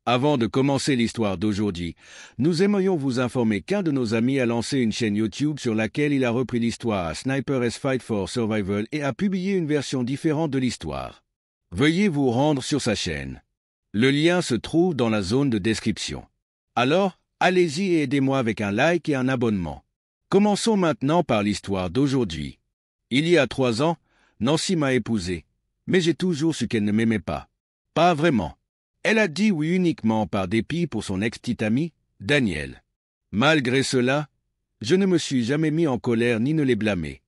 Avant de commencer l'histoire d'aujourd'hui, nous aimerions vous informer qu'un de nos amis a lancé une chaîne YouTube sur laquelle il a repris l'histoire à Sniper S Fight for Survival et a publié une version différente de l'histoire. Veuillez vous rendre sur sa chaîne. Le lien se trouve dans la zone de description. Alors, allez-y et aidez-moi avec un like et un abonnement. Commençons maintenant par l'histoire d'aujourd'hui. Il y a 3 ans, Nancy m'a épousé, mais j'ai toujours su qu'elle ne m'aimait pas. Pas vraiment. Elle a dit oui uniquement par dépit pour son ex-petit ami, Daniel. Malgré cela, je ne me suis jamais mis en colère ni ne l'ai blâmé.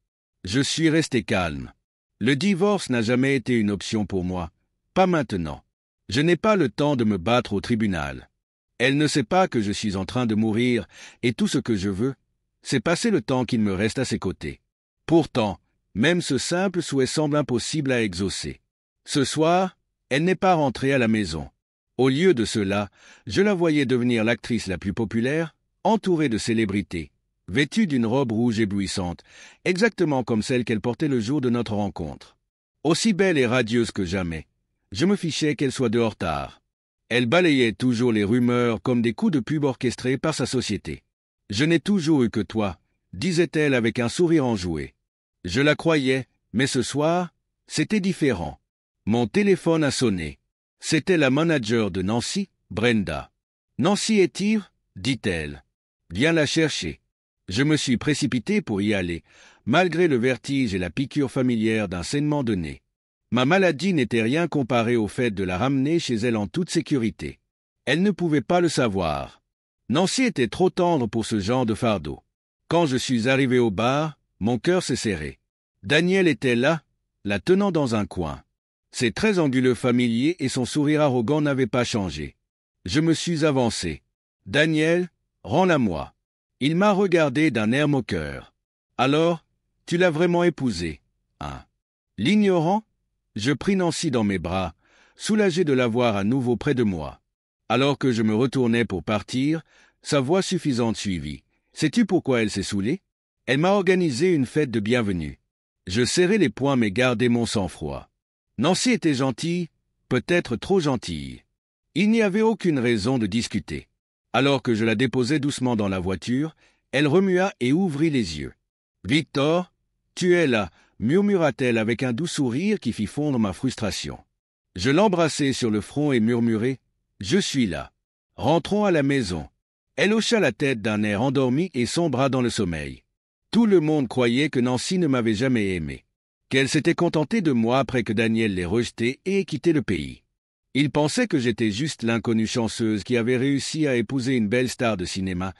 Je suis resté calme. Le divorce n'a jamais été une option pour moi. Pas maintenant. Je n'ai pas le temps de me battre au tribunal. Elle ne sait pas que je suis en train de mourir et tout ce que je veux, c'est passer le temps qu'il me reste à ses côtés. Pourtant, même ce simple souhait semble impossible à exaucer. Ce soir, elle n'est pas rentrée à la maison. Au lieu de cela, je la voyais devenir l'actrice la plus populaire, entourée de célébrités, vêtue d'une robe rouge éblouissante, exactement comme celle qu'elle portait le jour de notre rencontre. Aussi belle et radieuse que jamais, je me fichais qu'elle soit dehors tard. Elle balayait toujours les rumeurs comme des coups de pub orchestrés par sa société. « Je n'ai toujours eu que toi », disait-elle avec un sourire enjoué. Je la croyais, mais ce soir, c'était différent. Mon téléphone a sonné. C'était la manager de Nancy, Brenda. « Nancy est ivre ?» dit-elle. « Viens la chercher. » Je me suis précipité pour y aller, malgré le vertige et la piqûre familière d'un saignement de nez. Ma maladie n'était rien comparée au fait de la ramener chez elle en toute sécurité. Elle ne pouvait pas le savoir. Nancy était trop tendre pour ce genre de fardeau. Quand je suis arrivé au bar, mon cœur s'est serré. Daniel était là, la tenant dans un coin. Ses traits anguleux familiers et son sourire arrogant n'avaient pas changé. Je me suis avancé. « Daniel, rends-la-moi. » Il m'a regardé d'un air moqueur. « Alors, tu l'as vraiment épousée, hein ?» L'ignorant, je pris Nancy dans mes bras, soulagé de la voir à nouveau près de moi. Alors que je me retournais pour partir, sa voix suffisante suivit. « Sais-tu pourquoi elle s'est saoulée ? Elle m'a organisé une fête de bienvenue. » Je serrai les poings mais gardai mon sang-froid. Nancy était gentille, peut-être trop gentille. Il n'y avait aucune raison de discuter. Alors que je la déposais doucement dans la voiture, elle remua et ouvrit les yeux. « Victor, tu es là !» murmura-t-elle avec un doux sourire qui fit fondre ma frustration. Je l'embrassai sur le front et murmurai « Je suis là. Rentrons à la maison. » Elle hocha la tête d'un air endormi et sombra dans le sommeil. Tout le monde croyait que Nancy ne m'avait jamais aimé, qu'elle s'était contentée de moi après que Daniel l'ait rejetée et ait quitté le pays. Ils pensaient que j'étais juste l'inconnue chanceuse qui avait réussi à épouser une belle star de cinéma,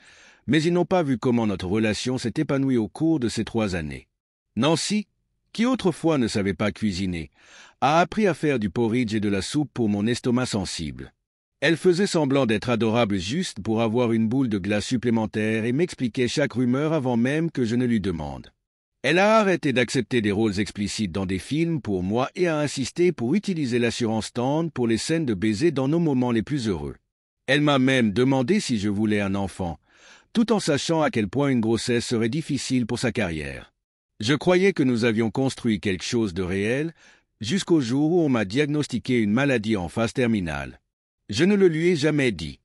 mais ils n'ont pas vu comment notre relation s'est épanouie au cours de ces 3 années. Nancy, qui autrefois ne savait pas cuisiner, a appris à faire du porridge et de la soupe pour mon estomac sensible. Elle faisait semblant d'être adorable juste pour avoir une boule de glace supplémentaire et m'expliquait chaque rumeur avant même que je ne lui demande. Elle a arrêté d'accepter des rôles explicites dans des films pour moi et a insisté pour utiliser l'assurance tendre pour les scènes de baiser dans nos moments les plus heureux. Elle m'a même demandé si je voulais un enfant, tout en sachant à quel point une grossesse serait difficile pour sa carrière. Je croyais que nous avions construit quelque chose de réel, jusqu'au jour où on m'a diagnostiqué une maladie en phase terminale. Je ne le lui ai jamais dit.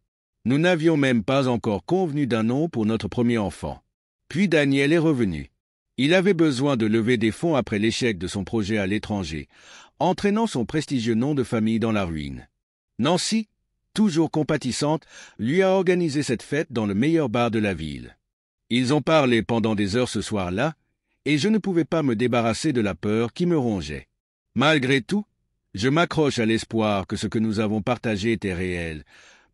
Nous n'avions même pas encore convenu d'un nom pour notre premier enfant. Puis Daniel est revenu. Il avait besoin de lever des fonds après l'échec de son projet à l'étranger, entraînant son prestigieux nom de famille dans la ruine. Nancy, toujours compatissante, lui a organisé cette fête dans le meilleur bar de la ville. Ils ont parlé pendant des heures ce soir-là, et je ne pouvais pas me débarrasser de la peur qui me rongeait. Malgré tout, je m'accroche à l'espoir que ce que nous avons partagé était réel,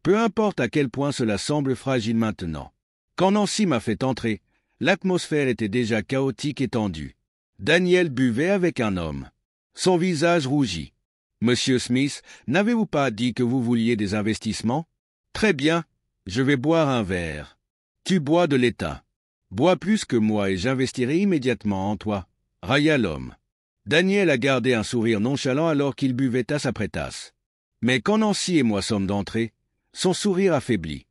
peu importe à quel point cela semble fragile maintenant. Quand Nancy m'a fait entrer, l'atmosphère était déjà chaotique et tendue. Daniel buvait avec un homme. Son visage rougit. « Monsieur Smith, n'avez-vous pas dit que vous vouliez des investissements ? Très bien, je vais boire un verre. Tu bois de l'étain. Bois plus que moi et j'investirai immédiatement en toi. » railla l'homme. Daniel a gardé un sourire nonchalant alors qu'il buvait tasse après tasse. Mais quand Nancy et moi sommes d'entrée, son sourire affaiblit.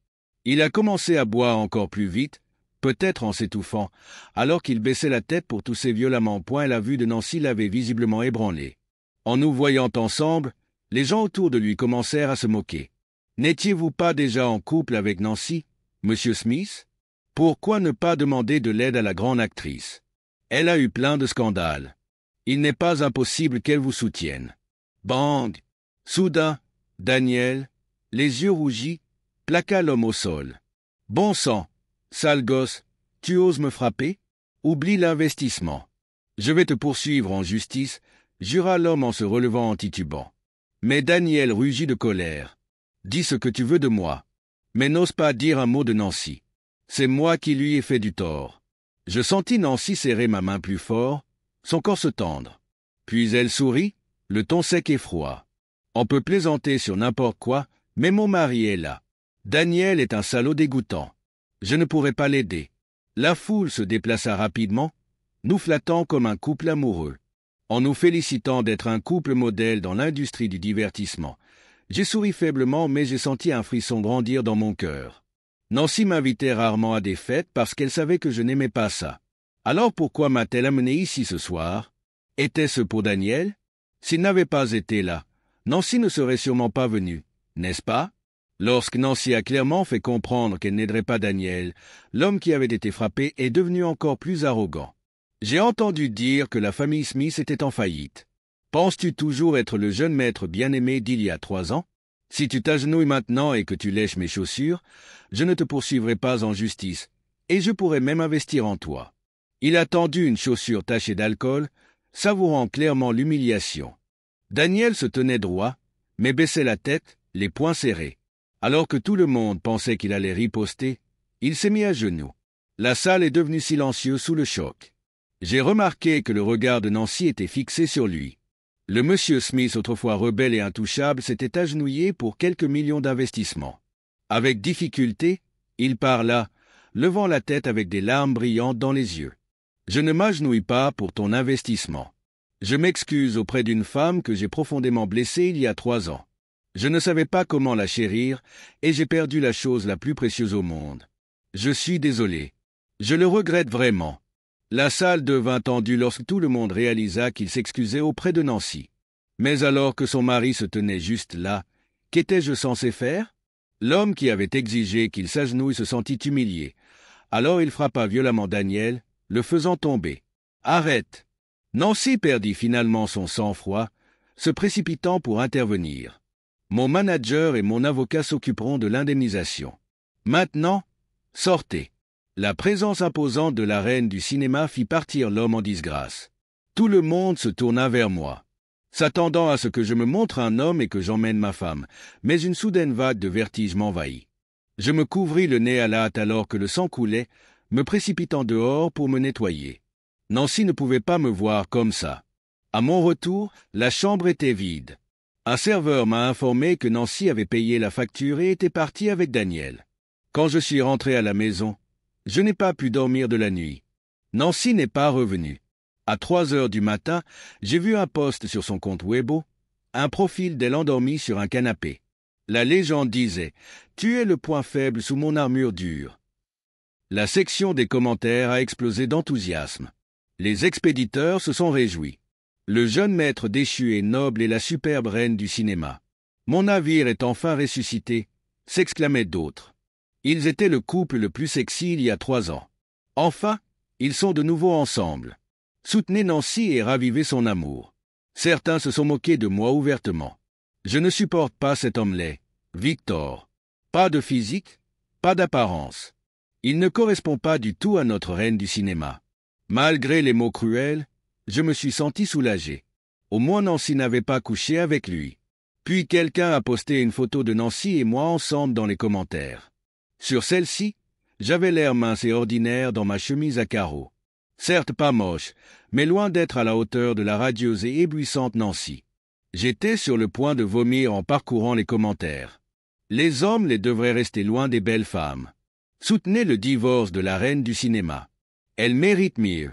Il a commencé à boire encore plus vite, peut-être en s'étouffant, alors qu'il baissait la tête pour tousser violemment point la vue de Nancy l'avait visiblement ébranlé. En nous voyant ensemble, les gens autour de lui commencèrent à se moquer. N'étiez-vous pas déjà en couple avec Nancy, Monsieur Smith? Pourquoi ne pas demander de l'aide à la grande actrice? Elle a eu plein de scandales. Il n'est pas impossible qu'elle vous soutienne. Bang! Soudain, Daniel, les yeux rougis, plaqua l'homme au sol. Bon sang, sale gosse, tu oses me frapper? Oublie l'investissement. Je vais te poursuivre en justice, jura l'homme en se relevant en titubant. Mais Daniel rugit de colère. Dis ce que tu veux de moi, mais n'ose pas dire un mot de Nancy. C'est moi qui lui ai fait du tort. Je sentis Nancy serrer ma main plus fort, son corps se tendre. Puis elle sourit, le ton sec et froid. On peut plaisanter sur n'importe quoi, mais mon mari est là. Daniel est un salaud dégoûtant. Je ne pourrai pas l'aider. La foule se déplaça rapidement, nous flattant comme un couple amoureux. En nous félicitant d'être un couple modèle dans l'industrie du divertissement. J'ai souri faiblement, mais j'ai senti un frisson grandir dans mon cœur. Nancy m'invitait rarement à des fêtes parce qu'elle savait que je n'aimais pas ça. Alors pourquoi m'a-t-elle amené ici ce soir? Était-ce pour Daniel? S'il n'avait pas été là, Nancy ne serait sûrement pas venue, n'est-ce pas? Lorsque Nancy a clairement fait comprendre qu'elle n'aiderait pas Daniel, l'homme qui avait été frappé est devenu encore plus arrogant. J'ai entendu dire que la famille Smith était en faillite. Penses-tu toujours être le jeune maître bien-aimé d'il y a 3 ans? Si tu t'agenouilles maintenant et que tu lèches mes chaussures, je ne te poursuivrai pas en justice, et je pourrai même investir en toi. Il a tendu une chaussure tachée d'alcool, savourant clairement l'humiliation. Daniel se tenait droit, mais baissait la tête, les poings serrés. Alors que tout le monde pensait qu'il allait riposter, il s'est mis à genoux. La salle est devenue silencieuse sous le choc. J'ai remarqué que le regard de Nancy était fixé sur lui. Le monsieur Smith, autrefois rebelle et intouchable, s'était agenouillé pour quelques millions d'investissements. Avec difficulté, il parla, levant la tête avec des larmes brillantes dans les yeux. « Je ne m'agenouille pas pour ton investissement. Je m'excuse auprès d'une femme que j'ai profondément blessée il y a 3 ans. Je ne savais pas comment la chérir, et j'ai perdu la chose la plus précieuse au monde. Je suis désolé. Je le regrette vraiment. » La salle devint tendue lorsque tout le monde réalisa qu'il s'excusait auprès de Nancy. Mais alors que son mari se tenait juste là, qu'étais-je censé faire? L'homme qui avait exigé qu'il s'agenouille se sentit humilié. Alors il frappa violemment Daniel, le faisant tomber. « Arrête !» Nancy perdit finalement son sang-froid, se précipitant pour intervenir. « Mon manager et mon avocat s'occuperont de l'indemnisation. Maintenant, sortez !» La présence imposante de la reine du cinéma fit partir l'homme en disgrâce. Tout le monde se tourna vers moi, s'attendant à ce que je me montre un homme et que j'emmène ma femme, mais une soudaine vague de vertige m'envahit. Je me couvris le nez à la hâte alors que le sang coulait, me précipitant dehors pour me nettoyer. Nancy ne pouvait pas me voir comme ça. À mon retour, la chambre était vide. Un serveur m'a informé que Nancy avait payé la facture et était partie avec Daniel. Quand je suis rentré à la maison, je n'ai pas pu dormir de la nuit. Nancy n'est pas revenue. À 3 heures du matin, j'ai vu un post sur son compte Weibo, un profil d'elle endormie sur un canapé. La légende disait « Tu es le point faible sous mon armure dure ». La section des commentaires a explosé d'enthousiasme. Les expéditeurs se sont réjouis. Le jeune maître déchu est noble et la superbe reine du cinéma. Mon navire est enfin ressuscité, s'exclamaient d'autres. Ils étaient le couple le plus sexy il y a 3 ans. Enfin, ils sont de nouveau ensemble. Soutenez Nancy et ravivez son amour. Certains se sont moqués de moi ouvertement. Je ne supporte pas cet homme laid, Victor. Pas de physique, pas d'apparence. Il ne correspond pas du tout à notre reine du cinéma. Malgré les mots cruels, je me suis senti soulagé. Au moins Nancy n'avait pas couché avec lui. Puis quelqu'un a posté une photo de Nancy et moi ensemble dans les commentaires. Sur celle-ci, j'avais l'air mince et ordinaire dans ma chemise à carreaux. Certes pas moche, mais loin d'être à la hauteur de la radieuse et éblouissante Nancy. J'étais sur le point de vomir en parcourant les commentaires. Les hommes les devraient rester loin des belles femmes. Soutenez le divorce de la reine du cinéma. Elle mérite mieux.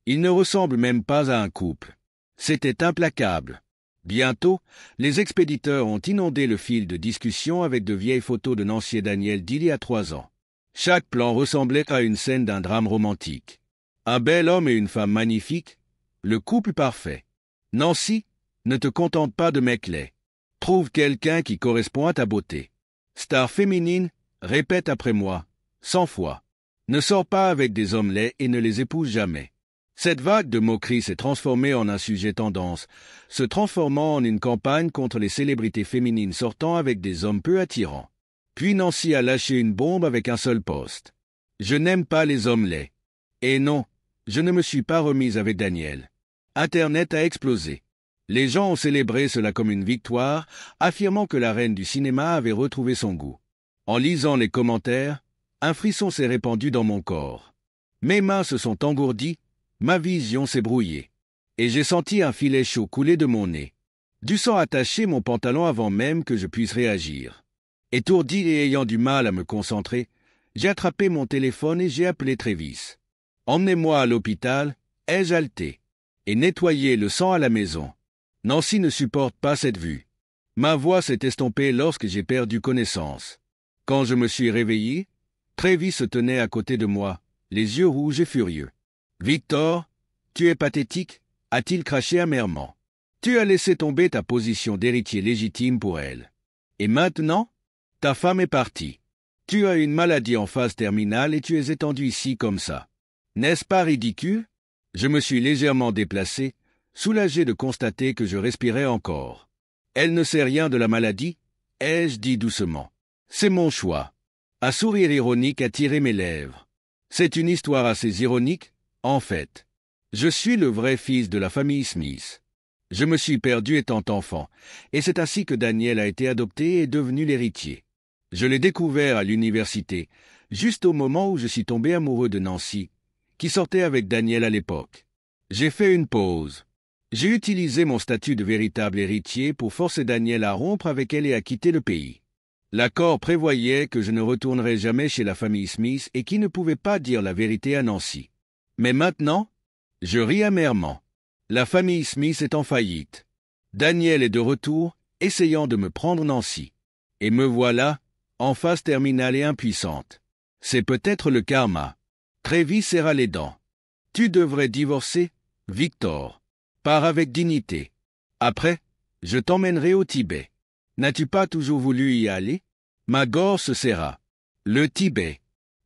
Ils ne ressemblent même pas à un couple. C'était implacable. Bientôt, les expéditeurs ont inondé le fil de discussion avec de vieilles photos de Nancy et Daniel d'il y a 3 ans. Chaque plan ressemblait à une scène d'un drame romantique. Un bel homme et une femme magnifique, le couple parfait. Nancy, ne te contente pas de mec laid. Trouve quelqu'un qui correspond à ta beauté. Star féminine, répète après moi, 100 fois. Ne sors pas avec des hommes laids et ne les épouse jamais. Cette vague de moqueries s'est transformée en un sujet tendance, se transformant en une campagne contre les célébrités féminines sortant avec des hommes peu attirants. Puis Nancy a lâché une bombe avec un seul post. Je n'aime pas les hommes laids. Et non, je ne me suis pas remise avec Daniel. Internet a explosé. Les gens ont célébré cela comme une victoire, affirmant que la reine du cinéma avait retrouvé son goût. En lisant les commentaires, un frisson s'est répandu dans mon corps. Mes mains se sont engourdies, ma vision s'est brouillée. Et j'ai senti un filet chaud couler de mon nez. Du sang attacher mon pantalon avant même que je puisse réagir. Étourdi et ayant du mal à me concentrer, j'ai attrapé mon téléphone et j'ai appelé Travis. Emmenez-moi à l'hôpital, ai-je haleté, et nettoyé le sang à la maison. Nancy ne supporte pas cette vue. Ma voix s'est estompée lorsque j'ai perdu connaissance. Quand je me suis réveillé, Travis se tenait à côté de moi, les yeux rouges et furieux. « Victor, tu es pathétique » a-t-il craché amèrement. « Tu as laissé tomber ta position d'héritier légitime pour elle. Et maintenant, ta femme est partie. Tu as une maladie en phase terminale et tu es étendu ici comme ça. N'est-ce pas ridicule ?» Je me suis légèrement déplacé, soulagé de constater que je respirais encore. « Elle ne sait rien de la maladie ?» ai-je dit doucement. « C'est mon choix. » Un sourire ironique a tiré mes lèvres. C'est une histoire assez ironique, en fait. Je suis le vrai fils de la famille Smith. Je me suis perdu étant enfant, et c'est ainsi que Daniel a été adopté et devenu l'héritier. Je l'ai découvert à l'université, juste au moment où je suis tombé amoureux de Nancy, qui sortait avec Daniel à l'époque. J'ai fait une pause. J'ai utilisé mon statut de véritable héritier pour forcer Daniel à rompre avec elle et à quitter le pays. L'accord prévoyait que je ne retournerais jamais chez la famille Smith et qu'il ne pouvait pas dire la vérité à Nancy. Mais maintenant, je ris amèrement. La famille Smith est en faillite. Daniel est de retour, essayant de me prendre Nancy. Et me voilà, en phase terminale et impuissante. C'est peut-être le karma. Travis serra les dents. Tu devrais divorcer, Victor. Pars avec dignité. Après, je t'emmènerai au Tibet. N'as-tu pas toujours voulu y aller? Ma gorge se serra. Le Tibet.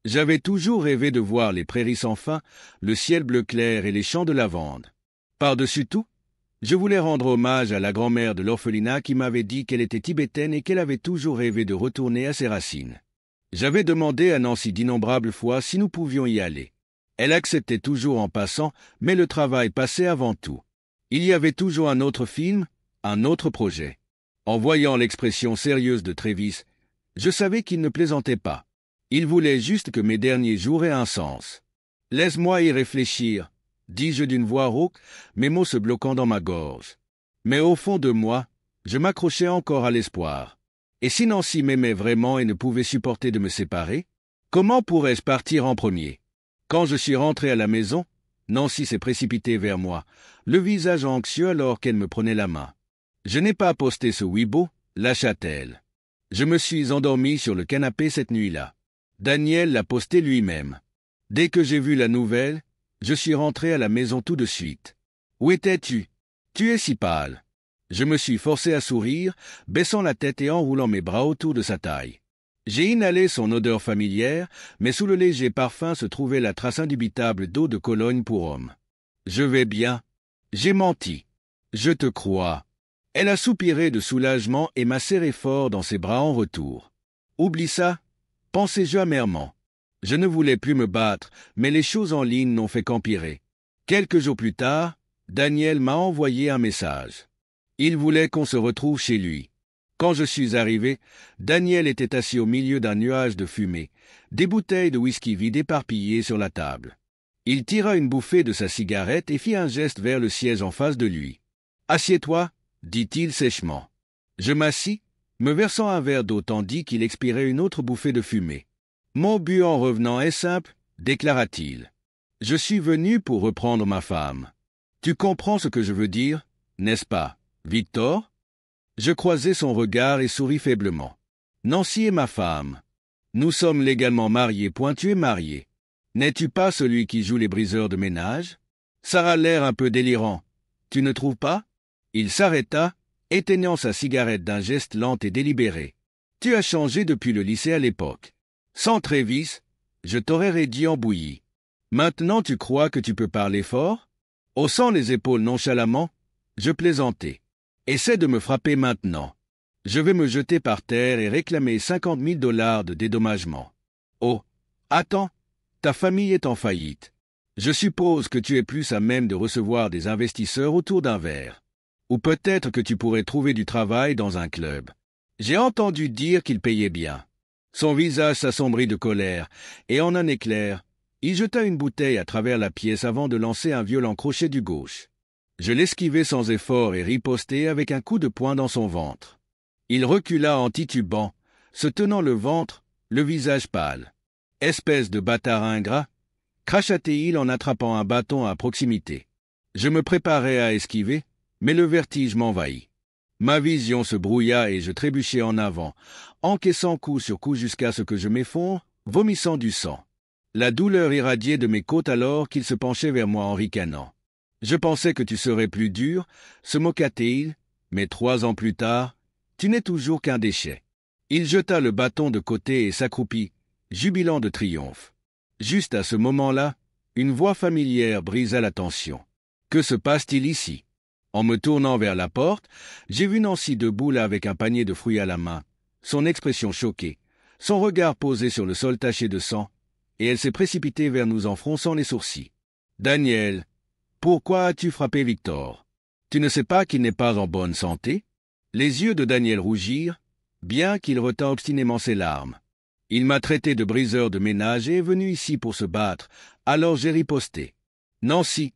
J'avais toujours rêvé de voir les prairies sans fin, le ciel bleu clair et les champs de lavande. Par-dessus tout, je voulais rendre hommage à la grand-mère de l'orphelinat qui m'avait dit qu'elle était tibétaine et qu'elle avait toujours rêvé de retourner à ses racines. J'avais demandé à Nancy d'innombrables fois si nous pouvions y aller. Elle acceptait toujours en passant, mais le travail passait avant tout. Il y avait toujours un autre film, un autre projet. En voyant l'expression sérieuse de Travis, je savais qu'il ne plaisantait pas. Il voulait juste que mes derniers jours aient un sens. « Laisse-moi y réfléchir », dis-je d'une voix rauque, mes mots se bloquant dans ma gorge. Mais au fond de moi, je m'accrochais encore à l'espoir. Et si Nancy m'aimait vraiment et ne pouvait supporter de me séparer, comment pourrais-je partir en premier? Quand je suis rentré à la maison, Nancy s'est précipitée vers moi, le visage anxieux alors qu'elle me prenait la main. Je n'ai pas posté ce Weibo, lâcha-t-elle. Je me suis endormi sur le canapé cette nuit-là. Daniel l'a posté lui-même. Dès que j'ai vu la nouvelle, je suis rentré à la maison tout de suite. Où étais-tu? Tu es si pâle. Je me suis forcé à sourire, baissant la tête et enroulant mes bras autour de sa taille. J'ai inhalé son odeur familière, mais sous le léger parfum se trouvait la trace indubitable d'eau de Cologne pour homme. Je vais bien. J'ai menti. Je te crois. Elle a soupiré de soulagement et m'a serré fort dans ses bras en retour. Oublie ça, pensai-je amèrement. Je ne voulais plus me battre, mais les choses en ligne n'ont fait qu'empirer. Quelques jours plus tard, Daniel m'a envoyé un message. Il voulait qu'on se retrouve chez lui. Quand je suis arrivé, Daniel était assis au milieu d'un nuage de fumée, des bouteilles de whisky vides éparpillées sur la table. Il tira une bouffée de sa cigarette et fit un geste vers le siège en face de lui. « Assieds-toi » dit-il sèchement. Je m'assis, me versant un verre d'eau tandis qu'il expirait une autre bouffée de fumée. « Mon but en revenant est simple, » déclara-t-il. « Je suis venu pour reprendre ma femme. Tu comprends ce que je veux dire, n'est-ce pas, Victor ?» Je croisai son regard et souris faiblement. « Nancy est ma femme. Nous sommes légalement mariés, tu es marié. N'es-tu pas celui qui joue les briseurs de ménage? Ça a l'air un peu délirant. Tu ne trouves pas ?» Il s'arrêta, éteignant sa cigarette d'un geste lent et délibéré. Tu as changé depuis le lycée à l'époque. Sans Travis, je t'aurais réduit en bouillie. Maintenant tu crois que tu peux parler fort? Haussant les épaules nonchalamment, je plaisantais. Essaie de me frapper maintenant. Je vais me jeter par terre et réclamer 50 000 $ de dédommagement. Oh, attends, ta famille est en faillite. Je suppose que tu es plus à même de recevoir des investisseurs autour d'un verre. Ou peut-être que tu pourrais trouver du travail dans un club. J'ai entendu dire qu'il payait bien. Son visage s'assombrit de colère, et en un éclair, il jeta une bouteille à travers la pièce avant de lancer un violent crochet du gauche. Je l'esquivai sans effort et ripostai avec un coup de poing dans son ventre. Il recula en titubant, se tenant le ventre, le visage pâle. « Espèce de bâtard ingrat !» cracha-t-il en attrapant un bâton à proximité. Je me préparais à esquiver, mais le vertige m'envahit. Ma vision se brouilla et je trébuchai en avant, encaissant coup sur coup jusqu'à ce que je m'effondre, vomissant du sang. La douleur irradiait de mes côtes alors qu'il se penchait vers moi en ricanant. « Je pensais que tu serais plus dur », se moqua-t-il, mais 3 ans plus tard, tu n'es toujours qu'un déchet. Il jeta le bâton de côté et s'accroupit, jubilant de triomphe. Juste à ce moment-là, une voix familière brisa la tension. « Que se passe-t-il ici ?» En me tournant vers la porte, j'ai vu Nancy debout là avec un panier de fruits à la main, son expression choquée, son regard posé sur le sol taché de sang, et elle s'est précipitée vers nous en fronçant les sourcils. « Daniel, pourquoi as-tu frappé Victor? Tu ne sais pas qu'il n'est pas en bonne santé ?» Les yeux de Daniel rougirent, bien qu'il retint obstinément ses larmes. Il m'a traité de briseur de ménage et est venu ici pour se battre, alors j'ai riposté. « Nancy,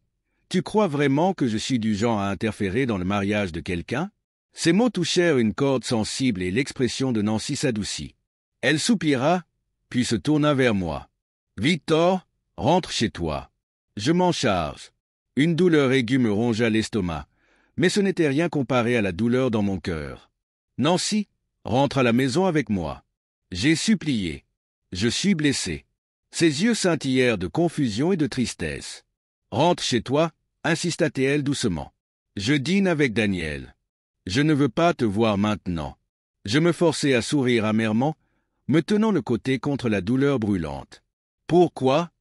tu crois vraiment que je suis du genre à interférer dans le mariage de quelqu'un ?» Ces mots touchèrent une corde sensible et l'expression de Nancy s'adoucit. Elle soupira, puis se tourna vers moi. « Victor, rentre chez toi. Je m'en charge. » Une douleur aiguë me rongea l'estomac, mais ce n'était rien comparé à la douleur dans mon cœur. « Nancy, rentre à la maison avec moi. » J'ai supplié. « Je suis blessé. » Ses yeux scintillèrent de confusion et de tristesse. « Rentre chez toi, » insista-t-elle doucement. « Je dîne avec Daniel. Je ne veux pas te voir maintenant. » Je me forçai à sourire amèrement, me tenant le côté contre la douleur brûlante. « Pourquoi ?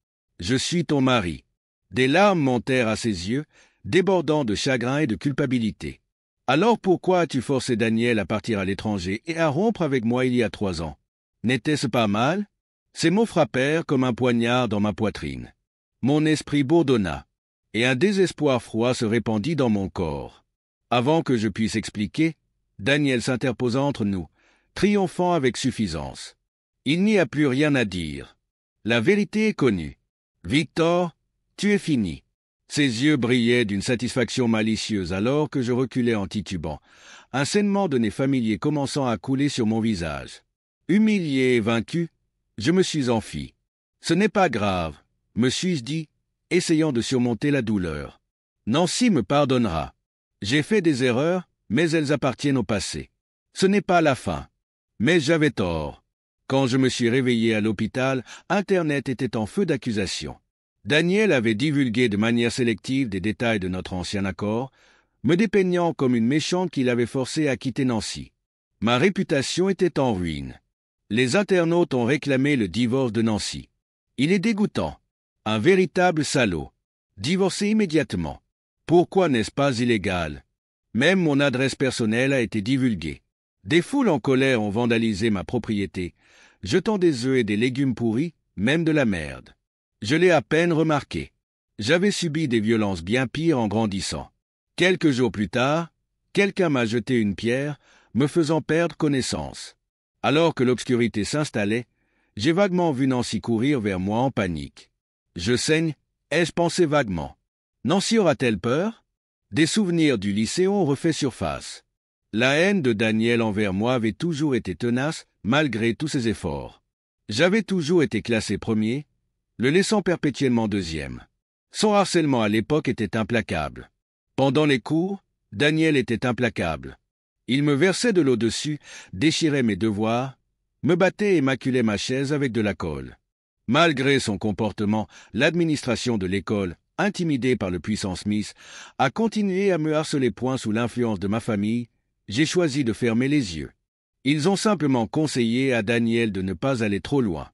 Je suis ton mari. » Des larmes montèrent à ses yeux, débordant de chagrin et de culpabilité. « Alors pourquoi as-tu forcé Daniel à partir à l'étranger et à rompre avec moi il y a 3 ans? N'était-ce pas mal ?» Ces mots frappèrent comme un poignard dans ma poitrine. Mon esprit bourdonna, et un désespoir froid se répandit dans mon corps. Avant que je puisse expliquer, Daniel s'interposa entre nous, triomphant avec suffisance. « Il n'y a plus rien à dire. La vérité est connue. Victor, tu es fini. » Ses yeux brillaient d'une satisfaction malicieuse alors que je reculais en titubant, un saignement de nez familier commençant à couler sur mon visage. Humilié et vaincu, je me suis enfui. « Ce n'est pas grave, » me suis-je dit, essayant de surmonter la douleur. « Nancy me pardonnera. J'ai fait des erreurs, mais elles appartiennent au passé. Ce n'est pas la fin. Mais j'avais tort. Quand je me suis réveillé à l'hôpital, Internet était en feu d'accusations. Daniel avait divulgué de manière sélective des détails de notre ancien accord, me dépeignant comme une méchante qui l'avait forcé à quitter Nancy. Ma réputation était en ruine. Les internautes ont réclamé le divorce de Nancy. Il est dégoûtant. Un véritable salaud. Divorcé immédiatement. Pourquoi n'est-ce pas illégal? Même mon adresse personnelle a été divulguée. Des foules en colère ont vandalisé ma propriété, jetant des œufs et des légumes pourris, même de la merde. Je l'ai à peine remarqué. J'avais subi des violences bien pires en grandissant. Quelques jours plus tard, quelqu'un m'a jeté une pierre, me faisant perdre connaissance. Alors que l'obscurité s'installait, j'ai vaguement vu Nancy courir vers moi en panique. Je saigne, ai-je pensé vaguement. Nancy aura-t-elle peur? Des souvenirs du lycée ont refait surface. La haine de Daniel envers moi avait toujours été tenace, malgré tous ses efforts. J'avais toujours été classé premier, le laissant perpétuellement deuxième. Son harcèlement à l'époque était implacable. Pendant les cours, Daniel était implacable. Il me versait de l'eau dessus, déchirait mes devoirs, me battait et maculait ma chaise avec de la colle. Malgré son comportement, l'administration de l'école, intimidée par le puissant Smith, a continué à me harceler point sous l'influence de ma famille. J'ai choisi de fermer les yeux. Ils ont simplement conseillé à Daniel de ne pas aller trop loin.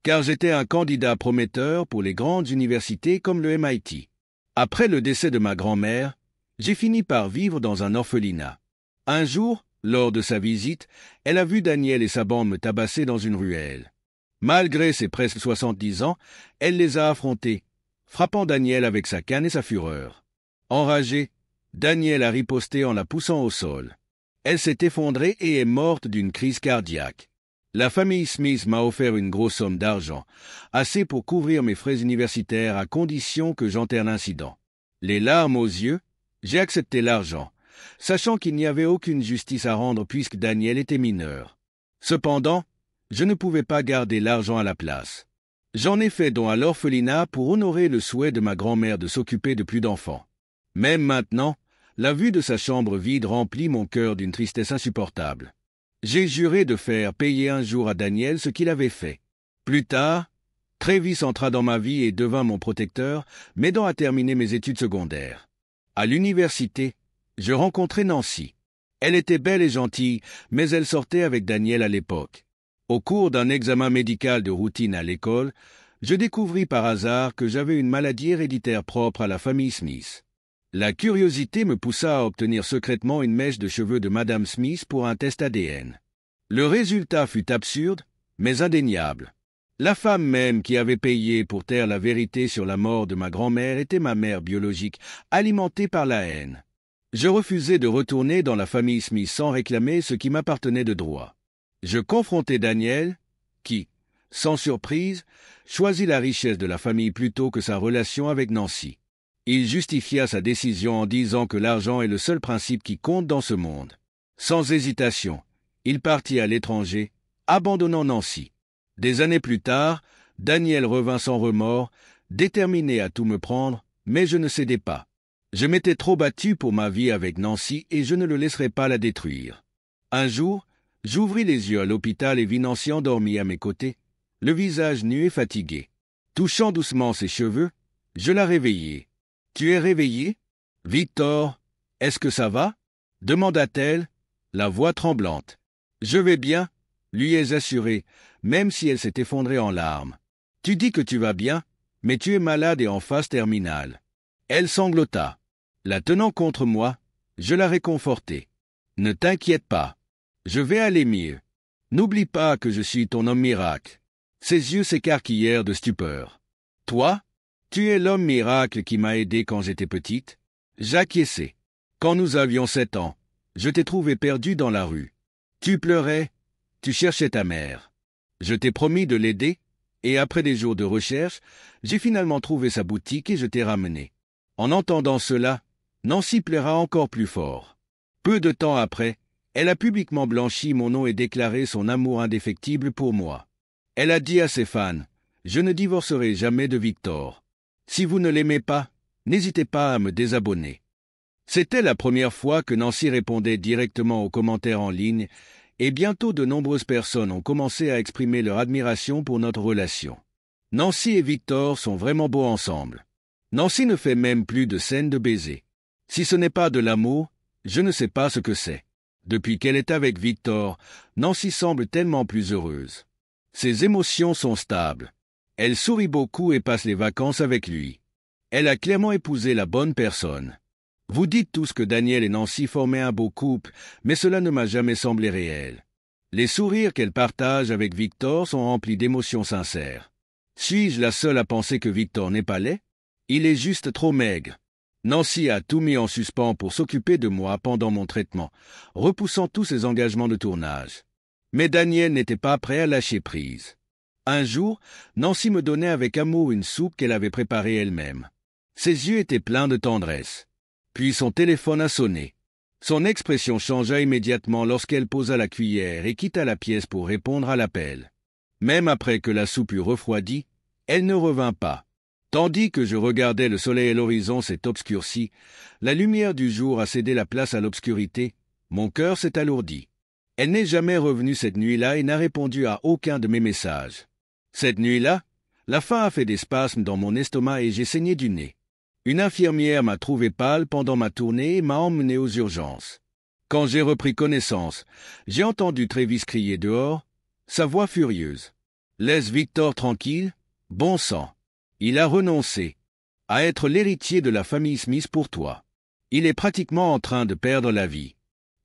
Car j'étais un candidat prometteur pour les grandes universités comme le MIT. Après le décès de ma grand-mère, j'ai fini par vivre dans un orphelinat. Un jour, lors de sa visite, elle a vu Daniel et sa bande me tabasser dans une ruelle. Malgré ses presque 70 ans, elle les a affrontés, frappant Daniel avec sa canne et sa fureur. Enragé, Daniel a riposté en la poussant au sol. Elle s'est effondrée et est morte d'une crise cardiaque. La famille Smith m'a offert une grosse somme d'argent, assez pour couvrir mes frais universitaires à condition que j'enterre l'incident. Les larmes aux yeux, j'ai accepté l'argent, sachant qu'il n'y avait aucune justice à rendre puisque Daniel était mineur. Cependant, je ne pouvais pas garder l'argent à la place. J'en ai fait don à l'orphelinat pour honorer le souhait de ma grand-mère de s'occuper de plus d'enfants. Même maintenant, la vue de sa chambre vide remplit mon cœur d'une tristesse insupportable. J'ai juré de faire payer un jour à Daniel ce qu'il avait fait. Plus tard, Travis entra dans ma vie et devint mon protecteur, m'aidant à terminer mes études secondaires. À l'université, je rencontrai Nancy. Elle était belle et gentille, mais elle sortait avec Daniel à l'époque. Au cours d'un examen médical de routine à l'école, je découvris par hasard que j'avais une maladie héréditaire propre à la famille Smith. La curiosité me poussa à obtenir secrètement une mèche de cheveux de Madame Smith pour un test ADN. Le résultat fut absurde, mais indéniable. La femme même qui avait payé pour taire la vérité sur la mort de ma grand-mère était ma mère biologique, alimentée par la haine. Je refusai de retourner dans la famille Smith sans réclamer ce qui m'appartenait de droit. Je confrontai Daniel, qui, sans surprise, choisit la richesse de la famille plutôt que sa relation avec Nancy. Il justifia sa décision en disant que l'argent est le seul principe qui compte dans ce monde. Sans hésitation, il partit à l'étranger, abandonnant Nancy. Des années plus tard, Daniel revint sans remords, déterminé à tout me prendre, mais je ne cédai pas. Je m'étais trop battu pour ma vie avec Nancy et je ne le laisserai pas la détruire. Un jour, j'ouvris les yeux à l'hôpital et vis Nancy endormie à mes côtés, le visage nu et fatigué. Touchant doucement ses cheveux, je la réveillai. « Tu es réveillé? Victor, est-ce que ça va ?» demanda-t-elle, la voix tremblante. « Je vais bien, » lui ai-je assuré, même si elle s'est effondrée en larmes. « Tu dis que tu vas bien, mais tu es malade et en phase terminale. » Elle sanglota. La tenant contre moi, je la réconfortai. « Ne t'inquiète pas, je vais aller mieux. N'oublie pas que je suis ton homme miracle. » Ses yeux s'écarquillèrent de stupeur. « Toi? Tu es l'homme miracle qui m'a aidé quand j'étais petite. » J'acquiesçai. Quand nous avions 7 ans, je t'ai trouvé perdu dans la rue. Tu pleurais, tu cherchais ta mère. Je t'ai promis de l'aider, et après des jours de recherche, j'ai finalement trouvé sa boutique et je t'ai ramené. En entendant cela, Nancy pleura encore plus fort. Peu de temps après, elle a publiquement blanchi mon nom et déclaré son amour indéfectible pour moi. Elle a dit à ses fans, « Je ne divorcerai jamais de Victor. Si vous ne l'aimez pas, n'hésitez pas à me désabonner. » C'était la première fois que Nancy répondait directement aux commentaires en ligne, et bientôt de nombreuses personnes ont commencé à exprimer leur admiration pour notre relation. Nancy et Victor sont vraiment beaux ensemble. Nancy ne fait même plus de scènes de baisers. Si ce n'est pas de l'amour, je ne sais pas ce que c'est. Depuis qu'elle est avec Victor, Nancy semble tellement plus heureuse. Ses émotions sont stables. Elle sourit beaucoup et passe les vacances avec lui. Elle a clairement épousé la bonne personne. Vous dites tous que Daniel et Nancy formaient un beau couple, mais cela ne m'a jamais semblé réel. Les sourires qu'elle partage avec Victor sont remplis d'émotions sincères. Suis-je la seule à penser que Victor n'est pas laid? Il est juste trop maigre. Nancy a tout mis en suspens pour s'occuper de moi pendant mon traitement, repoussant tous ses engagements de tournage. Mais Daniel n'était pas prêt à lâcher prise. Un jour, Nancy me donnait avec amour une soupe qu'elle avait préparée elle-même. Ses yeux étaient pleins de tendresse. Puis son téléphone a sonné. Son expression changea immédiatement lorsqu'elle posa la cuillère et quitta la pièce pour répondre à l'appel. Même après que la soupe eut refroidi, elle ne revint pas. Tandis que je regardais le soleil et l'horizon s'est obscurci, la lumière du jour a cédé la place à l'obscurité, mon cœur s'est alourdi. Elle n'est jamais revenue cette nuit-là et n'a répondu à aucun de mes messages. Cette nuit-là, la faim a fait des spasmes dans mon estomac et j'ai saigné du nez. Une infirmière m'a trouvé pâle pendant ma tournée et m'a emmené aux urgences. Quand j'ai repris connaissance, j'ai entendu Travis crier dehors, sa voix furieuse. « Laisse Victor tranquille, bon sang. Il a renoncé à être l'héritier de la famille Smith pour toi. Il est pratiquement en train de perdre la vie.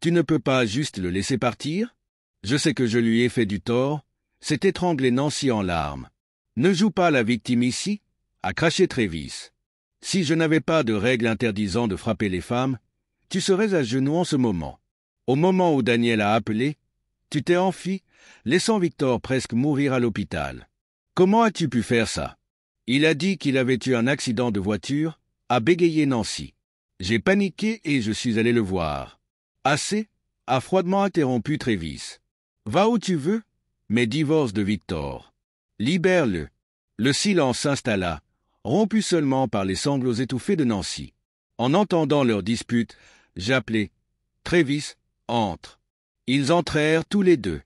Tu ne peux pas juste le laisser partir? Je sais que je lui ai fait du tort. » C'est étrangler Nancy en larmes. « Ne joue pas la victime ici » a craché Travis. « Si je n'avais pas de règle interdisant de frapper les femmes, tu serais à genoux en ce moment. Au moment où Daniel a appelé, tu t'es enfui, laissant Victor presque mourir à l'hôpital. Comment as-tu pu faire ça? Il a dit qu'il avait eu un accident de voiture, a bégayé Nancy. J'ai paniqué et je suis allé le voir. Assez, a froidement interrompu Travis. Va où tu veux, mais divorce de Victor. Libère-le. Le silence s'installa, rompu seulement par les sanglots étouffés de Nancy. En entendant leur dispute, j'appelai « Travis, entre ». Ils entrèrent tous les deux.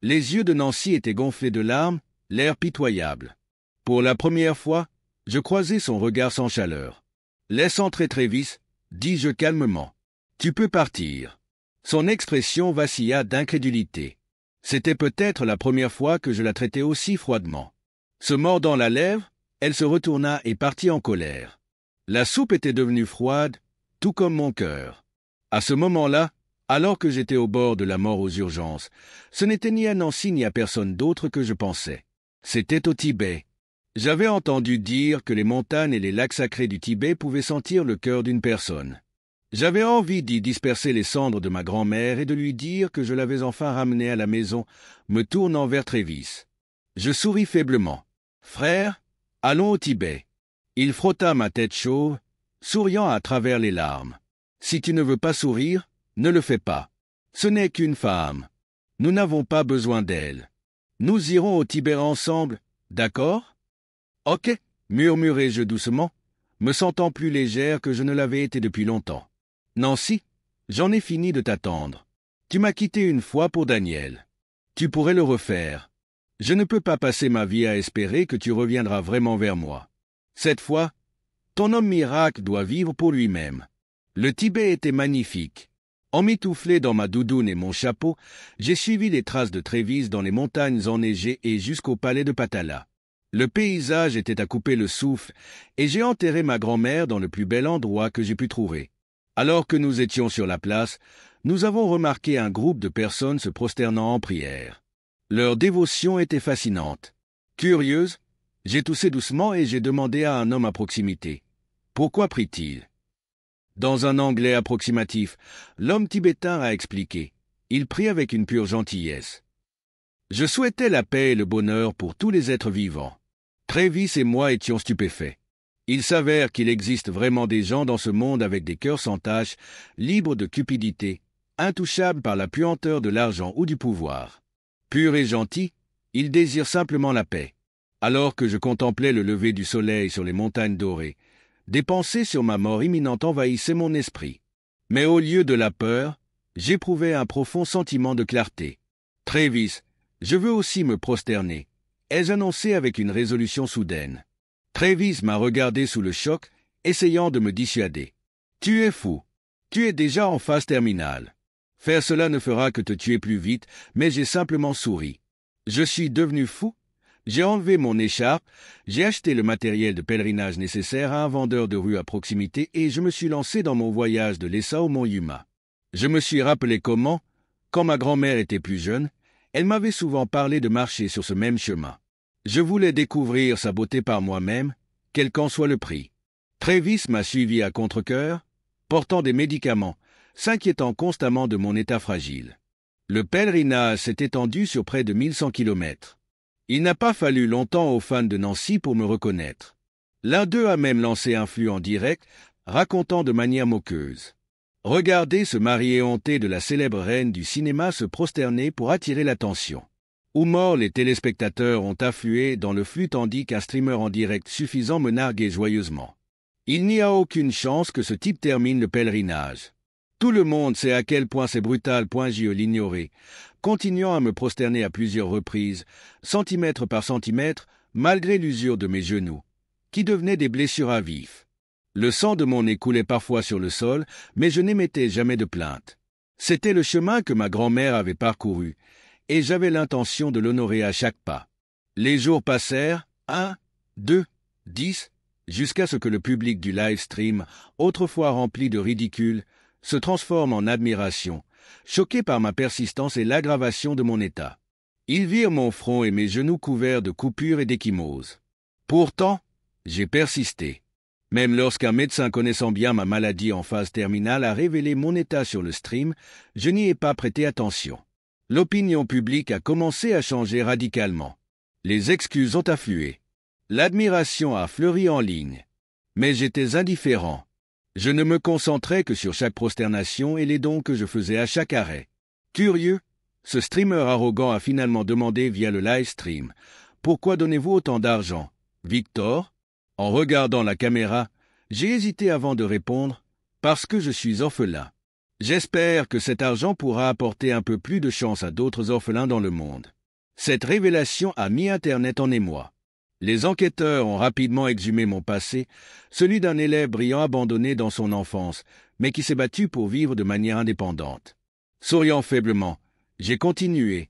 Les yeux de Nancy étaient gonflés de larmes, l'air pitoyable. Pour la première fois, je croisai son regard sans chaleur. « Laisse entrer Travis », dis-je calmement. « Tu peux partir. » Son expression vacilla d'incrédulité. C'était peut-être la première fois que je la traitais aussi froidement. Se mordant la lèvre, elle se retourna et partit en colère. La soupe était devenue froide, tout comme mon cœur. À ce moment-là, alors que j'étais au bord de la mort aux urgences, ce n'était ni à Nancy ni à personne d'autre que je pensais. C'était au Tibet. J'avais entendu dire que les montagnes et les lacs sacrés du Tibet pouvaient sentir le cœur d'une personne. J'avais envie d'y disperser les cendres de ma grand-mère et de lui dire que je l'avais enfin ramenée à la maison, me tournant vers Travis. Je souris faiblement. « Frère, allons au Tibet. » Il frotta ma tête chauve, souriant à travers les larmes. « Si tu ne veux pas sourire, ne le fais pas. Ce n'est qu'une femme. Nous n'avons pas besoin d'elle. Nous irons au Tibet ensemble, d'accord? »« Ok, » murmurai-je doucement, me sentant plus légère que je ne l'avais été depuis longtemps. « Nancy, j'en ai fini de t'attendre. Tu m'as quitté une fois pour Daniel. Tu pourrais le refaire. Je ne peux pas passer ma vie à espérer que tu reviendras vraiment vers moi. Cette fois, ton homme miracle doit vivre pour lui-même. » Le Tibet était magnifique. Emmitouflé dans ma doudoune et mon chapeau, j'ai suivi les traces de Travis dans les montagnes enneigées et jusqu'au palais de Patala. Le paysage était à couper le souffle et j'ai enterré ma grand-mère dans le plus bel endroit que j'ai pu trouver. Alors que nous étions sur la place, nous avons remarqué un groupe de personnes se prosternant en prière. Leur dévotion était fascinante. Curieuse, j'ai toussé doucement et j'ai demandé à un homme à proximité. Pourquoi prie-t-il? Dans un anglais approximatif, l'homme tibétain a expliqué. Il prie avec une pure gentillesse. Je souhaitais la paix et le bonheur pour tous les êtres vivants. Travis et moi étions stupéfaits. Il s'avère qu'il existe vraiment des gens dans ce monde avec des cœurs sans tache, libres de cupidité, intouchables par la puanteur de l'argent ou du pouvoir. Purs et gentils, ils désirent simplement la paix. Alors que je contemplais le lever du soleil sur les montagnes dorées, des pensées sur ma mort imminente envahissaient mon esprit. Mais au lieu de la peur, j'éprouvais un profond sentiment de clarté. « Travis, je veux aussi me prosterner », ai-je annoncé avec une résolution soudaine. Travis m'a regardé sous le choc, essayant de me dissuader. « Tu es fou. Tu es déjà en phase terminale. Faire cela ne fera que te tuer plus vite, mais j'ai simplement souri. Je suis devenu fou. J'ai enlevé mon écharpe, j'ai acheté le matériel de pèlerinage nécessaire à un vendeur de rue à proximité et je me suis lancé dans mon voyage de Lhasa au mont Yuma. Je me suis rappelé comment, quand ma grand-mère était plus jeune, elle m'avait souvent parlé de marcher sur ce même chemin. Je voulais découvrir sa beauté par moi-même, quel qu'en soit le prix. Travis m'a suivi à contre-cœur, portant des médicaments, s'inquiétant constamment de mon état fragile. Le pèlerinage s'est étendu sur près de 1100 kilomètres. Il n'a pas fallu longtemps aux fans de Nancy pour me reconnaître. L'un d'eux a même lancé un flux en direct, racontant de manière moqueuse. Regardez ce mari éhonté de la célèbre reine du cinéma se prosterner pour attirer l'attention. Où mort les téléspectateurs ont afflué dans le flux tandis qu'un streamer en direct suffisant me narguait joyeusement. Il n'y a aucune chance que ce type termine le pèlerinage. Tout le monde sait à quel point c'est brutal, je l'ignorais, continuant à me prosterner à plusieurs reprises, centimètre par centimètre, malgré l'usure de mes genoux, qui devenaient des blessures à vif. Le sang de mon nez coulait parfois sur le sol, mais je n'émettais jamais de plainte. C'était le chemin que ma grand-mère avait parcouru, et j'avais l'intention de l'honorer à chaque pas. Les jours passèrent, 1, 2, 10, jusqu'à ce que le public du live stream, autrefois rempli de ridicule, se transforme en admiration, choqué par ma persistance et l'aggravation de mon état. Ils virent mon front et mes genoux couverts de coupures et d'échymoses. Pourtant, j'ai persisté. Même lorsqu'un médecin connaissant bien ma maladie en phase terminale a révélé mon état sur le stream, je n'y ai pas prêté attention. L'opinion publique a commencé à changer radicalement. Les excuses ont afflué. L'admiration a fleuri en ligne. Mais j'étais indifférent. Je ne me concentrais que sur chaque prosternation et les dons que je faisais à chaque arrêt. Curieux, ce streamer arrogant a finalement demandé via le live stream « Pourquoi donnez-vous autant d'argent, Victor ?» En regardant la caméra, j'ai hésité avant de répondre « Parce que je suis orphelin. J'espère que cet argent pourra apporter un peu plus de chance à d'autres orphelins dans le monde. » Cette révélation a mis Internet en émoi. Les enquêteurs ont rapidement exhumé mon passé, celui d'un élève brillant abandonné dans son enfance, mais qui s'est battu pour vivre de manière indépendante. Souriant faiblement, j'ai continué.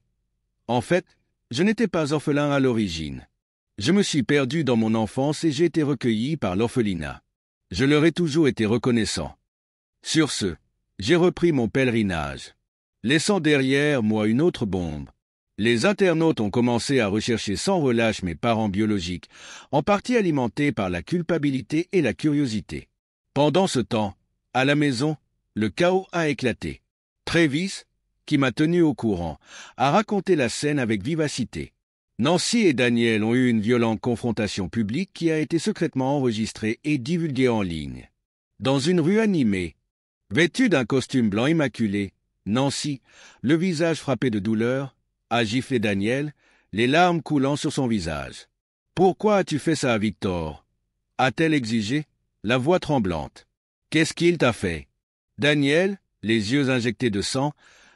En fait, je n'étais pas orphelin à l'origine. Je me suis perdu dans mon enfance et j'ai été recueilli par l'orphelinat. Je leur ai toujours été reconnaissant. Sur ce, j'ai repris mon pèlerinage, laissant derrière moi une autre bombe. Les internautes ont commencé à rechercher sans relâche mes parents biologiques, en partie alimentés par la culpabilité et la curiosité. Pendant ce temps, à la maison, le chaos a éclaté. Travis, qui m'a tenu au courant, a raconté la scène avec vivacité. Nancy et Daniel ont eu une violente confrontation publique qui a été secrètement enregistrée et divulguée en ligne. Dans une rue animée, vêtue d'un costume blanc immaculé, Nancy, le visage frappé de douleur, a giflé Daniel, les larmes coulant sur son visage. « Pourquoi as-tu fait ça à Victor ?» a-t-elle exigé, la voix tremblante. « Qu'est-ce qu'il t'a fait ?» Daniel, les yeux injectés de sang,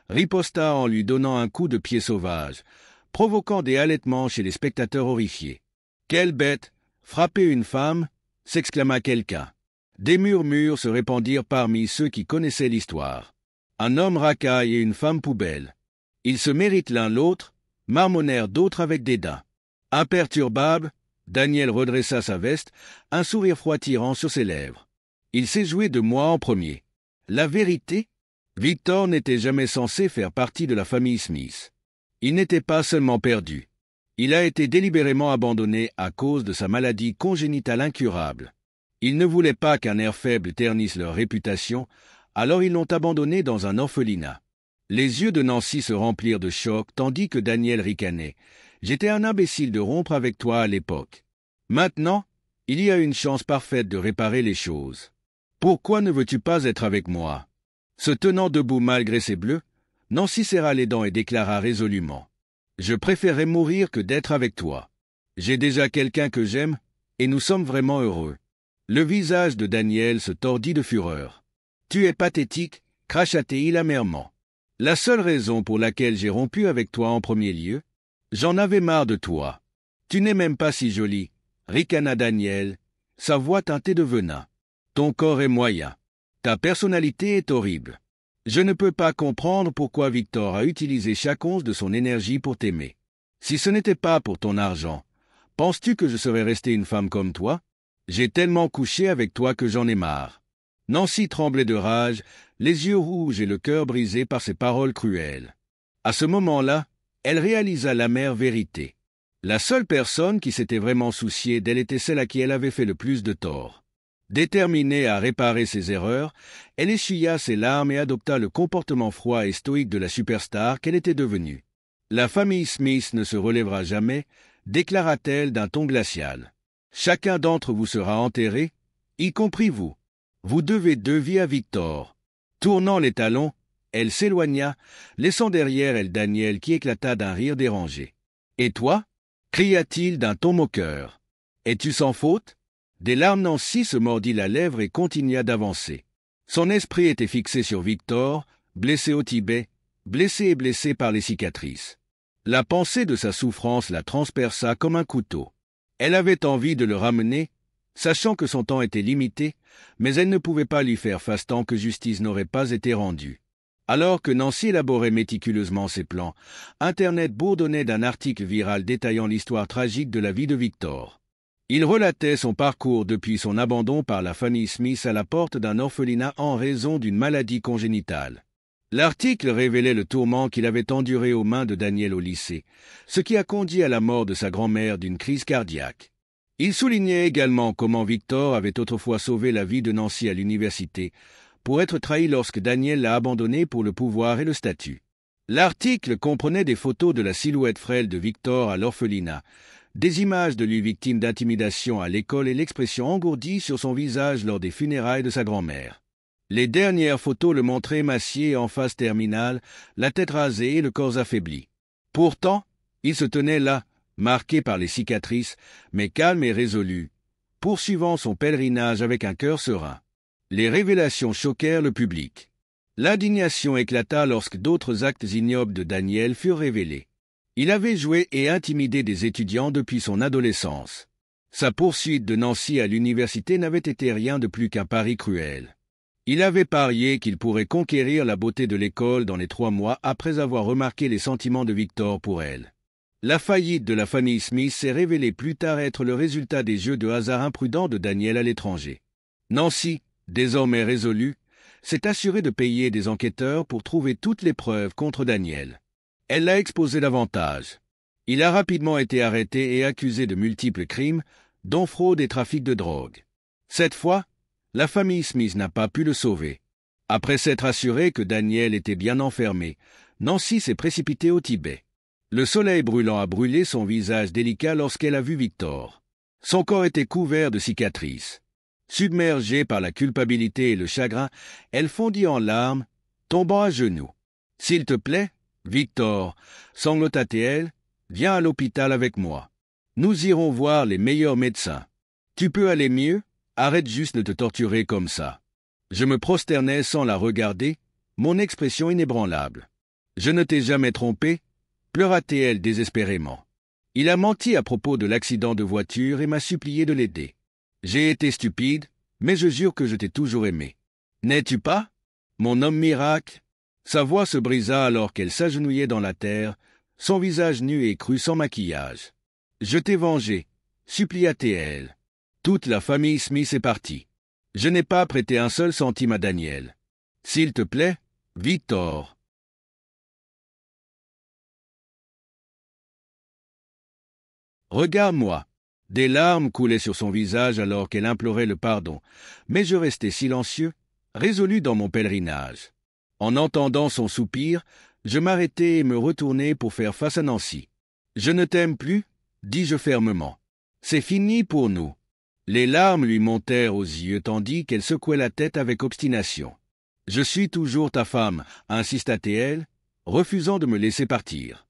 riposta en lui donnant un coup de pied sauvage, provoquant des halètements chez les spectateurs horrifiés. « Quelle bête! Frapper une femme !» s'exclama quelqu'un. Des murmures se répandirent parmi ceux qui connaissaient l'histoire. Un homme racaille et une femme poubelle. Ils se méritent l'un l'autre, marmonnèrent d'autres avec dédain. Imperturbable, Daniel redressa sa veste, un sourire froid tirant sur ses lèvres. Il s'est joué de moi en premier. La vérité, Victor n'était jamais censé faire partie de la famille Smith. Il n'était pas seulement perdu. Il a été délibérément abandonné à cause de sa maladie congénitale incurable. Ils ne voulaient pas qu'un air faible ternisse leur réputation, alors ils l'ont abandonné dans un orphelinat. Les yeux de Nancy se remplirent de choc tandis que Daniel ricanait. « J'étais un imbécile de rompre avec toi à l'époque. Maintenant, il y a une chance parfaite de réparer les choses. Pourquoi ne veux-tu pas être avec moi ?» Se tenant debout malgré ses bleus, Nancy serra les dents et déclara résolument. « Je préférerais mourir que d'être avec toi. J'ai déjà quelqu'un que j'aime, et nous sommes vraiment heureux. » Le visage de Daniel se tordit de fureur. « Tu es pathétique » cracha-t-il amèrement. « La seule raison pour laquelle j'ai rompu avec toi en premier lieu, j'en avais marre de toi. Tu n'es même pas si jolie, » ricana Daniel, sa voix teintée de venin. « Ton corps est moyen. Ta personnalité est horrible. Je ne peux pas comprendre pourquoi Victor a utilisé chaque once de son énergie pour t'aimer. Si ce n'était pas pour ton argent, penses-tu que je serais restée une femme comme toi? J'ai tellement couché avec toi que j'en ai marre. » Nancy tremblait de rage, les yeux rouges et le cœur brisé par ces paroles cruelles. À ce moment-là, elle réalisa l'amère vérité. La seule personne qui s'était vraiment souciée d'elle était celle à qui elle avait fait le plus de tort. Déterminée à réparer ses erreurs, elle essuya ses larmes et adopta le comportement froid et stoïque de la superstar qu'elle était devenue. « La famille Smith ne se relèvera jamais », déclara-t-elle d'un ton glacial. « Chacun d'entre vous sera enterré, y compris vous. Vous devez 2 vies à Victor. » Tournant les talons, elle s'éloigna, laissant derrière elle Daniel qui éclata d'un rire dérangé. « Et toi » cria-t-il d'un ton moqueur. « Es-tu sans faute ?» Des larmes Nancy se mordit la lèvre et continua d'avancer. Son esprit était fixé sur Victor, blessé au Tibet, blessé et blessé par les cicatrices. La pensée de sa souffrance la transperça comme un couteau. Elle avait envie de le ramener, sachant que son temps était limité, mais elle ne pouvait pas lui faire face tant que justice n'aurait pas été rendue. Alors que Nancy élaborait méticuleusement ses plans, Internet bourdonnait d'un article viral détaillant l'histoire tragique de la vie de Victor. Il relatait son parcours depuis son abandon par la famille Smith à la porte d'un orphelinat en raison d'une maladie congénitale. L'article révélait le tourment qu'il avait enduré aux mains de Daniel au lycée, ce qui a conduit à la mort de sa grand-mère d'une crise cardiaque. Il soulignait également comment Victor avait autrefois sauvé la vie de Nancy à l'université, pour être trahi lorsque Daniel l'a abandonné pour le pouvoir et le statut. L'article comprenait des photos de la silhouette frêle de Victor à l'orphelinat, des images de lui victime d'intimidation à l'école et l'expression engourdie sur son visage lors des funérailles de sa grand-mère. Les dernières photos le montraient émacié en phase terminale, la tête rasée et le corps affaibli. Pourtant, il se tenait là, marqué par les cicatrices, mais calme et résolu, poursuivant son pèlerinage avec un cœur serein. Les révélations choquèrent le public. L'indignation éclata lorsque d'autres actes ignobles de Daniel furent révélés. Il avait joué et intimidé des étudiants depuis son adolescence. Sa poursuite de Nancy à l'université n'avait été rien de plus qu'un pari cruel. Il avait parié qu'il pourrait conquérir la beauté de l'école dans les 3 mois après avoir remarqué les sentiments de Victor pour elle. La faillite de la famille Smith s'est révélée plus tard être le résultat des jeux de hasard imprudents de Daniel à l'étranger. Nancy, désormais résolue, s'est assurée de payer des enquêteurs pour trouver toutes les preuves contre Daniel. Elle l'a exposé davantage. Il a rapidement été arrêté et accusé de multiples crimes, dont fraude et trafic de drogue. Cette fois, la famille Smith n'a pas pu le sauver. Après s'être assurée que Daniel était bien enfermé, Nancy s'est précipitée au Tibet. Le soleil brûlant a brûlé son visage délicat lorsqu'elle a vu Victor. Son corps était couvert de cicatrices. Submergée par la culpabilité et le chagrin, elle fondit en larmes, tombant à genoux. « S'il te plaît, Victor, sanglota-t-elle, viens à l'hôpital avec moi. Nous irons voir les meilleurs médecins. Tu peux aller mieux, arrête juste de te torturer comme ça. » Je me prosternais sans la regarder, mon expression inébranlable. « Je ne t'ai jamais trompé ?» pleura-t-elle désespérément. Il a menti à propos de l'accident de voiture et m'a supplié de l'aider. J'ai été stupide, mais je jure que je t'ai toujours aimé. N'es-tu pas, mon homme miracle? Sa voix se brisa alors qu'elle s'agenouillait dans la terre, son visage nu et cru sans maquillage. Je t'ai vengé, supplia-t-elle. Toute la famille Smith est partie. Je n'ai pas prêté un seul centime à Daniel. S'il te plaît, Victor. Regarde-moi. Des larmes coulaient sur son visage alors qu'elle implorait le pardon, mais je restais silencieux, résolu dans mon pèlerinage. En entendant son soupir, je m'arrêtai et me retournai pour faire face à Nancy. « Je ne t'aime plus, dis-je fermement. C'est fini pour nous. » Les larmes lui montèrent aux yeux tandis qu'elle secouait la tête avec obstination. « Je suis toujours ta femme, insista-t-elle, refusant de me laisser partir. »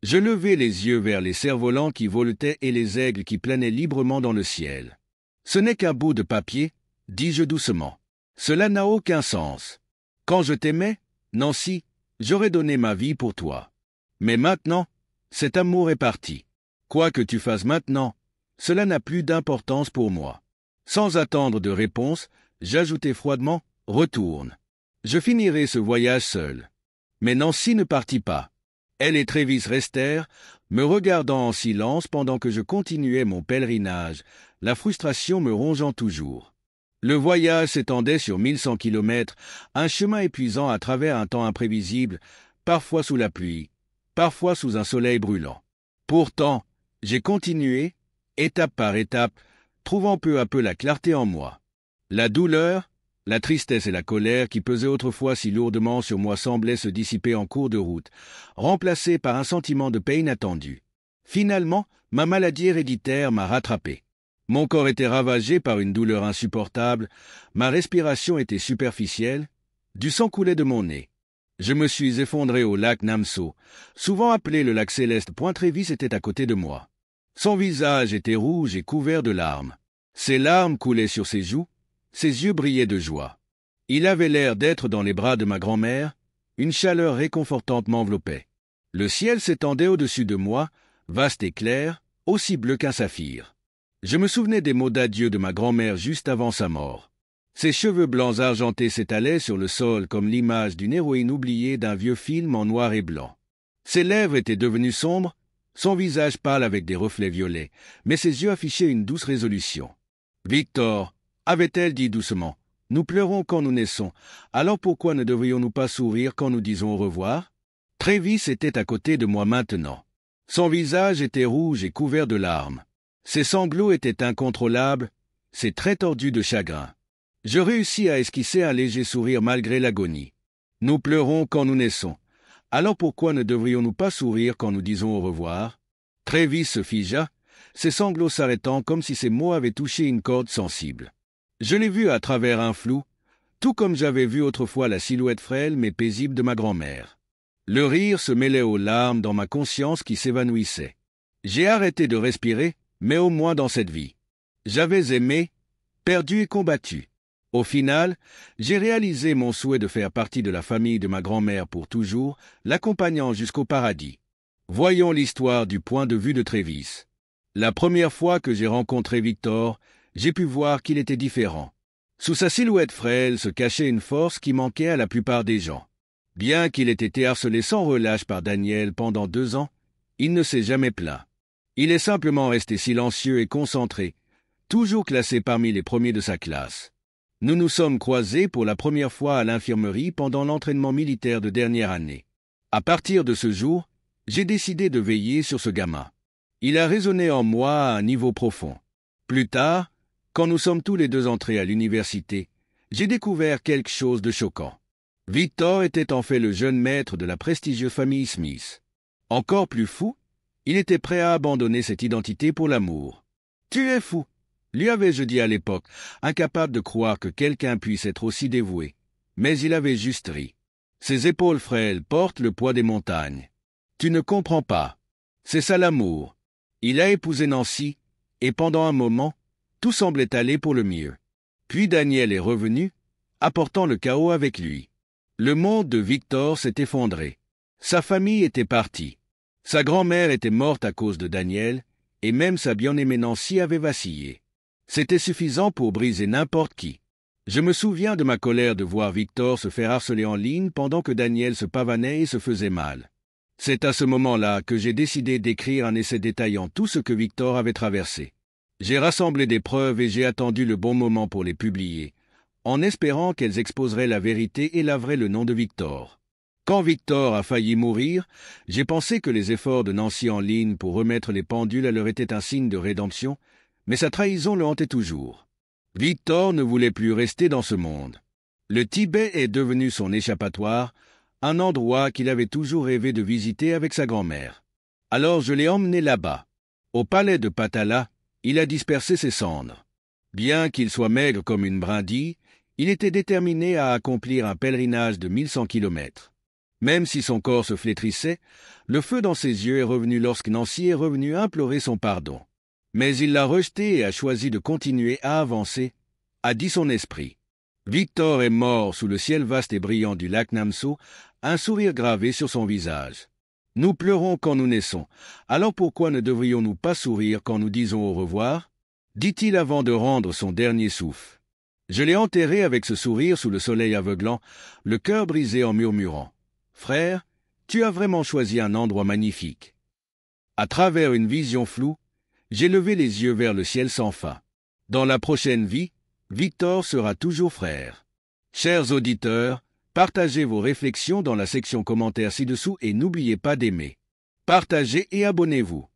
Je levai les yeux vers les cerfs-volants qui voletaient et les aigles qui planaient librement dans le ciel. « Ce n'est qu'un bout de papier, dis-je doucement. Cela n'a aucun sens. Quand je t'aimais, Nancy, j'aurais donné ma vie pour toi. Mais maintenant, cet amour est parti. Quoi que tu fasses maintenant, cela n'a plus d'importance pour moi. » Sans attendre de réponse, j'ajoutai froidement « Retourne. Je finirai ce voyage seul. » Mais Nancy ne partit pas. Elle et Travis restèrent, me regardant en silence pendant que je continuais mon pèlerinage, la frustration me rongeant toujours. Le voyage s'étendait sur 1100 kilomètres, un chemin épuisant à travers un temps imprévisible, parfois sous la pluie, parfois sous un soleil brûlant. Pourtant, j'ai continué, étape par étape, trouvant peu à peu la clarté en moi. La douleur, la tristesse et la colère qui pesaient autrefois si lourdement sur moi semblaient se dissiper en cours de route, remplacées par un sentiment de paix inattendu. Finalement, ma maladie héréditaire m'a rattrapé. Mon corps était ravagé par une douleur insupportable, ma respiration était superficielle, du sang coulait de mon nez. Je me suis effondré au lac Namso, souvent appelé le lac Céleste. Travis était à côté de moi. Son visage était rouge et couvert de larmes. Ses larmes coulaient sur ses joues, ses yeux brillaient de joie. Il avait l'air d'être dans les bras de ma grand-mère, une chaleur réconfortante m'enveloppait. Le ciel s'étendait au-dessus de moi, vaste et clair, aussi bleu qu'un saphir. Je me souvenais des mots d'adieu de ma grand-mère juste avant sa mort. Ses cheveux blancs argentés s'étalaient sur le sol comme l'image d'une héroïne oubliée d'un vieux film en noir et blanc. Ses lèvres étaient devenues sombres, son visage pâle avec des reflets violets, mais ses yeux affichaient une douce résolution. « Victor, avait-elle dit doucement, nous pleurons quand nous naissons, alors pourquoi ne devrions-nous pas sourire quand nous disons au revoir ?» Travis était à côté de moi maintenant. Son visage était rouge et couvert de larmes. Ses sanglots étaient incontrôlables, ses traits tordus de chagrin. Je réussis à esquisser un léger sourire malgré l'agonie. « Nous pleurons quand nous naissons. Alors pourquoi ne devrions-nous pas sourire quand nous disons au revoir ?» Travis se figea, ses sanglots s'arrêtant comme si ses mots avaient touché une corde sensible. Je l'ai vu à travers un flou, tout comme j'avais vu autrefois la silhouette frêle mais paisible de ma grand-mère. Le rire se mêlait aux larmes dans ma conscience qui s'évanouissait. J'ai arrêté de respirer, mais au moins dans cette vie. J'avais aimé, perdu et combattu. Au final, j'ai réalisé mon souhait de faire partie de la famille de ma grand-mère pour toujours, l'accompagnant jusqu'au paradis. Voyons l'histoire du point de vue de Travis. La première fois que j'ai rencontré Victor, j'ai pu voir qu'il était différent. Sous sa silhouette frêle se cachait une force qui manquait à la plupart des gens. Bien qu'il ait été harcelé sans relâche par Daniel pendant 2 ans, il ne s'est jamais plaint. Il est simplement resté silencieux et concentré, toujours classé parmi les premiers de sa classe. Nous nous sommes croisés pour la première fois à l'infirmerie pendant l'entraînement militaire de dernière année. À partir de ce jour, j'ai décidé de veiller sur ce gamin. Il a résonné en moi à un niveau profond. Plus tard, quand nous sommes tous les deux entrés à l'université, j'ai découvert quelque chose de choquant. Victor était en fait le jeune maître de la prestigieuse famille Smith. Encore plus fou, il était prêt à abandonner cette identité pour l'amour. « Tu es fou !» lui avais-je dit à l'époque, incapable de croire que quelqu'un puisse être aussi dévoué. Mais il avait juste ri. Ses épaules frêles portent le poids des montagnes. Tu ne comprends pas. C'est ça l'amour. Il a épousé Nancy, et pendant un moment, tout semblait aller pour le mieux. Puis Daniel est revenu, apportant le chaos avec lui. Le monde de Victor s'est effondré. Sa famille était partie. Sa grand-mère était morte à cause de Daniel, et même sa bien-aimée Nancy avait vacillé. C'était suffisant pour briser n'importe qui. Je me souviens de ma colère de voir Victor se faire harceler en ligne pendant que Daniel se pavanait et se faisait mal. C'est à ce moment-là que j'ai décidé d'écrire un essai détaillant tout ce que Victor avait traversé. J'ai rassemblé des preuves et j'ai attendu le bon moment pour les publier, en espérant qu'elles exposeraient la vérité et laveraient le nom de Victor. Quand Victor a failli mourir, j'ai pensé que les efforts de Nancy en ligne pour remettre les pendules à l'heure étaient un signe de rédemption, mais sa trahison le hantait toujours. Victor ne voulait plus rester dans ce monde. Le Tibet est devenu son échappatoire, un endroit qu'il avait toujours rêvé de visiter avec sa grand-mère. Alors je l'ai emmené là-bas. Au palais de Patala, il a dispersé ses cendres. Bien qu'il soit maigre comme une brindille, il était déterminé à accomplir un pèlerinage de 1100 kilomètres. Même si son corps se flétrissait, le feu dans ses yeux est revenu lorsque Nancy est revenue implorer son pardon. Mais il l'a rejeté et a choisi de continuer à avancer, a dit son esprit. Victor est mort sous le ciel vaste et brillant du lac Namso, un sourire gravé sur son visage. Nous pleurons quand nous naissons, alors pourquoi ne devrions-nous pas sourire quand nous disons au revoir ? Dit-il avant de rendre son dernier souffle. Je l'ai enterré avec ce sourire sous le soleil aveuglant, le cœur brisé en murmurant. « Frère, tu as vraiment choisi un endroit magnifique. » À travers une vision floue, j'ai levé les yeux vers le ciel sans fin. Dans la prochaine vie, Victor sera toujours frère. Chers auditeurs, partagez vos réflexions dans la section commentaires ci-dessous et n'oubliez pas d'aimer. Partagez et abonnez-vous.